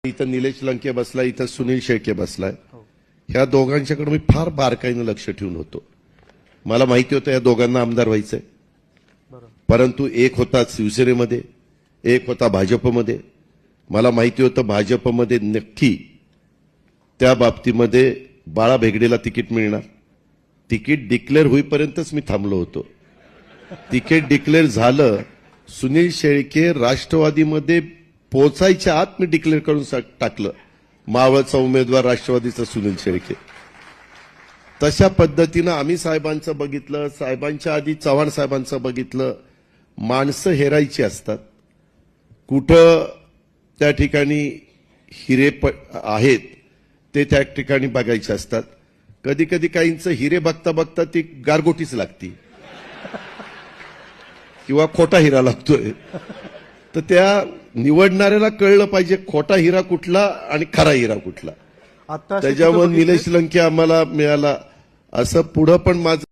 इथं निलेश लंके बसलाय, इथं सुनील शेळके बसलाय. ह्या दोघांच्याकडे मी फार बारकाईनं लक्ष ठेवून होतो. मला माहिती होतं या दोघांना आमदार व्हायचंय, परंतु एक होता शिवसेनेमध्ये, एक होता भाजपमध्ये. मला माहिती होतं भाजपमध्ये नक्की त्या बाबतीमध्ये बाळा भेगडेला तिकीट मिळणार. तिकीट डिक्लेअर होईपर्यंतच मी थांबलो होतो. तिकीट डिक्लेअर झालं, सुनील शेळके राष्ट्रवादीमध्ये पोहोचायच्या आत मी डिक्लेअर करून टाकलं, मावळचा उमेदवार राष्ट्रवादीचा सुनील शेळके. तशा पद्धतीनं आम्ही साहेबांचं बघितलं, साहेबांच्या आधी चव्हाण साहेबांचं बघितलं. माणसं हेरायची असतात, कुठं त्या ठिकाणी हिरे आहेत ते त्या ठिकाणी बघायचे असतात. कधी कधी काहींचं हिरे बघता बघता ती गारगोटीच लागती किंवा खोटा हिरा लागतोय. तर त्या निवडणाऱ्याला कळलं पाहिजे खोटा हिरा कुठला आणि खरा हिरा कुठला. त्याच्यामुळे निलेश लंके आम्हाला मिळाला. असं पुढं पण माझं